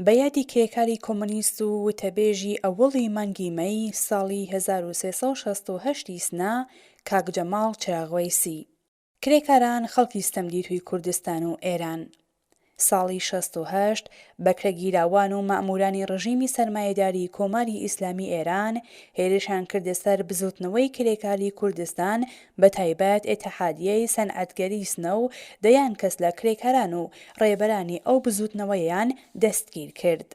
بە یادی کرێکاری کۆمۆنیست و وتەبێژی ئەوڵی مانگی مەی ساڵی 1368 سنا کاک جەماڵ چراغوەیسی. کرێکاران خەڵکی ستەمدیتووی کوردستان و ئێران. ساڵی 68 بەکرەگیراوان و مەئمورانی ڕژیمی سەرمایەداری کۆماری ئیسلامی ئێران هێرشیان کردە سەر بزوتنەوەی کرێکاری کوردستان بە تایبەت ئێتیحادیەی سەنعەتگەری سنە و دەیان کەس لە کرێکاران و ڕێبەرانی ئەو بزوتنەوەیان دەستگیر کرد.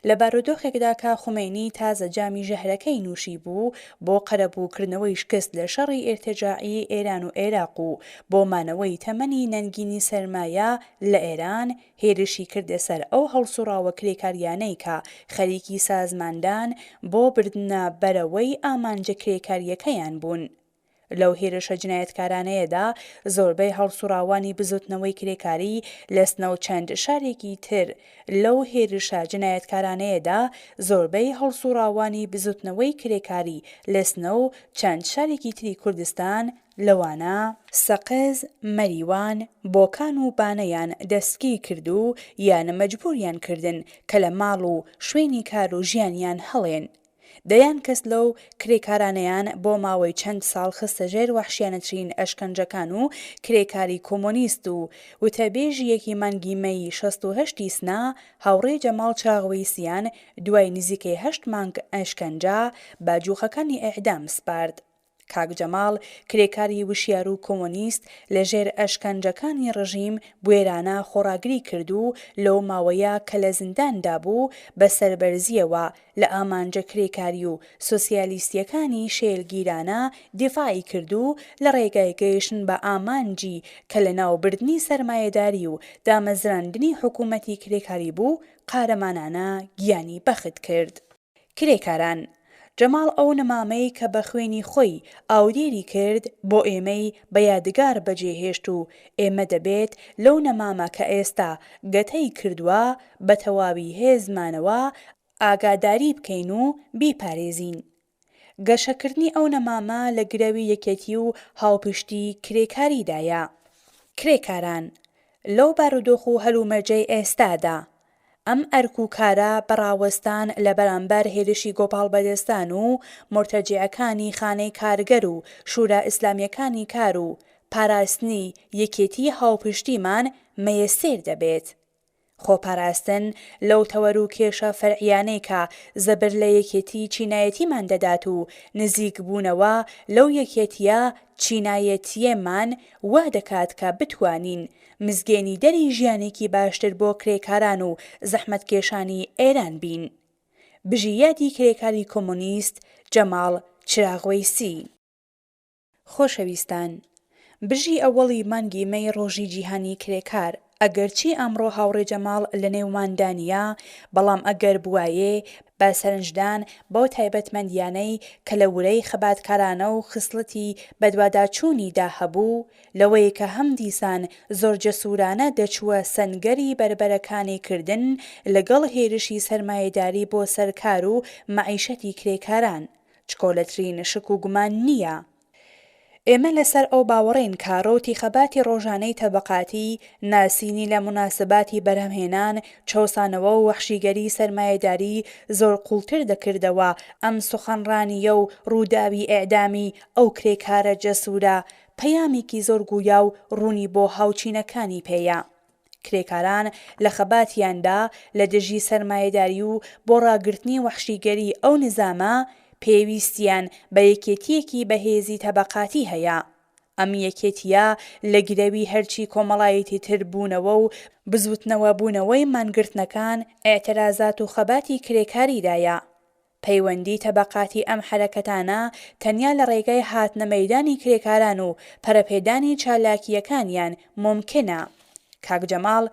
لە بارودۆخێکدا کە خومێنی تازە جامی ژەهرەکەی نووشی بوو بۆ قەرەبووکردنەوەی شکست لە شەڕی ئێرتجاعی ئێران و عێراق و بۆ مانەوەی تەمەنی نەنگینی سەرمایە لە ئێران هێرشی کردە سەر ئەو هەڵسوڕاوە کرێکاریانەی کە خەریکی سازماندان بۆ بردنە بەرەوەی ئامانجە کرێکاریەکەیان بوون. لەو هێرشە جنایەتکارانەیەدا زۆربەی هەڵسوڕاوانی بزوتنەوەی کرێکاری لە سنە و چەند شارێکی تر لەو هێرشە جنایەتکارانەیەدا زۆربەی هەڵسوڕاوانی بزوتنەوەی کرێکاری لە سنە و چەند شارێکی تری کوردستان لەوانە سەقز، مەریوان، بۆکان و بانەیان دەستگیر کرد و یانە مەجبوریان کردن کە لە ماڵ و شوێنی کار و ژیانیان هەڵێن. دەیان کەس لەو کرێکارانەیان بۆ ماوەی چەند ساڵ خستە ژێر وەحشیانەترین ئەشکەنجەکان و کرێکاری کۆمۆنیست و وتەبێژیەکی مانگی مەی 68 سنا هاوڕێی جەماڵ چاغوەیسیان دوای نزیکەی 8 مانگ ئەشکەنجە بە جووخەکانی ئیعدام سپارد. کاک جەماڵ کرێکاری وشیار و کۆمۆنیست لەژێر ئەشکەنجەکانی ڕژیم بوێرانە خۆڕاگری کرد و لەو ماوەیە کە لە زینداندا بوو بە سەربەرزیەوە لە ئامانجە کرێکاری و سۆسیالیستیەکانی شێلگیرانە دیفاعی کرد و لە ڕێگای گەیشتن بە ئامانجی کە لە ناوبردنی سەرمایەداری و دامەزراندنی حکوومەتی کرێکاری بوو قارەمانانە گیانی بەخت کرد. کرێکاران جەماڵ ئەو نەمامەی کە بە خوێنی خۆی ئاودێری کرد بۆ ئێمەی بە یادگار بەجێهێشت و ئێمە دەبێت لەو نەمامە کە ئێستا گەتەی کردووە بە تەواوی هێزمانەوە ئاگاداری بکەین و بیپارێزین. گەشەکردنی ئەو نەمامە لە گرەوی یەکێتی و هاوپشتی کرێکاریدایە. کرێکاران لەو بارودۆخ و هەلومەرجەی ئێستادا ئەم ئەرک و کارە بەڕاوەستان لە بەرامبەر هێرشی گۆپاڵ بەدەستان و مرتەجیعەکانی خانەی کارگەر و شورا ئیسلامیەکانی کار و پاراستنی یەکێتی هاوپشتیمان مەیەسێر دەبێت. خۆپاراستن لەو تەوەر و کێشە فەرعیانەی کە زەبر لە یەکێتی چینایەتیمان دەدات و نزیک بوونەوە لەو یەکێتیە چینایەتیەمان وا دەکات کە بتوانین مزگەێنی دەری ژیانێکی باشتر بۆ کرێکاران و زەحمەتکێشانی ئێران بین. بژی یادی کرێکاری کۆمۆنیست جەماڵ چراغوەیسی. خۆشەویستان، بژی ئەوەڵی مانگی مەی ڕۆژی جیهانی کرێکار ئەگەرچی ئەمڕۆ هاوڕێ جەماڵ لە نێوماندانیە، بەڵام ئەگەر بوایێ بە سەرنجدان بەو تایبەتمەندیانەی کە لە ورەی خەباتکارانە و خصلەتی بەدواداچوونیدا هەبوو، لەوەی کە هەم دیسان زۆر جەسوورانە دەچووە سەنگەری بربەرەکانی کردن لەگەڵ هێرشی سەرمایەداری بۆ سەرکار و مەعیشەتی کرێکاران، چکۆلەترین شک و گومان نییە. ئێمە لەسەر ئەو باوەڕین کە ڕۆتی خەباتی ڕۆژانەی تەبەقاتی ناسینی لە مناسباتی بەرهەمهێنان، چەوسانەوە و وەحشیگەری سەرمایەداری زۆر قوڵتر دەکردەوە ئەم سوخەنڕانیە و ڕووداوی ئیعدامی ئەو کرێکارە جەسوورە پەیامێکی زۆر گویا و ڕوونی بۆ هاوچینەکانی پێیە. کرێکاران لە خەباتیاندا لە دژی سەرمایەداری و بۆ ڕاگررتنی وەحشیگەری ئەو نزامە پێویستیان بە یەکێتیەکی بەهێزی تەبەقاتی هەیە. ئەم یەکێتیە لە گرەوی هەرچی کۆمەڵایەتی تر بوونەوە و بزوتنەوە بوونەوەی مانگرتنەکان، ئێعترازات و خەباتی کرێکاریدایە. پەیوەندی تەبەقاتی ئەم حرەکەتانە تەنیا لە ڕێگای هاتنە مەیدانی کرێکاران و پەرەپێدانی چالاکیەکانیان ممکنە. کاک جەماڵ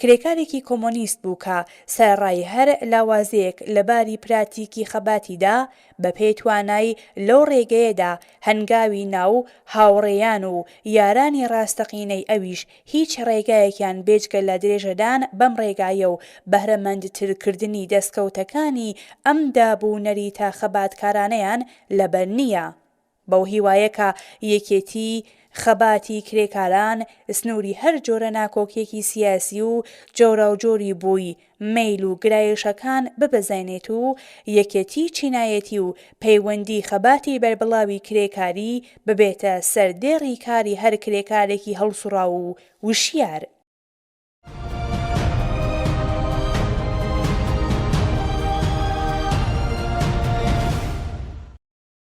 کرێکارێکی کۆمۆنیست بوو کە سەرڕای هەر لاوازەیەک لەباری پراتیکی خەباتیدا بە پێی توانای لەو ڕێگەیەدا هەنگاوی ناو هاوڕێیان و یارانی ڕاستەقینەی ئەویش هیچ ڕێگایەکیان بێجگە لە درێژەدان بەم ڕێگایە و بەهرەمەندترکردنی دەستکەوتەکانی ئەم دابوونەری تا خەباتکارانەیان لەبەر نییە. بەو هیوایەکە یەکێتی خەباتی کرێکاران سنووری هەر جۆرە ناکۆکیەکی سیاسی و جۆرە و جۆری بووی مەیل و گرایشەکان ببەزێنێت و یەکێتی چینایەتی و پەیوەندی خەباتی بەربڵاوی کرێکاری ببێتە سەردێڕی کاری هەر کرێکارێکی هەڵسوڕاو و وشیار.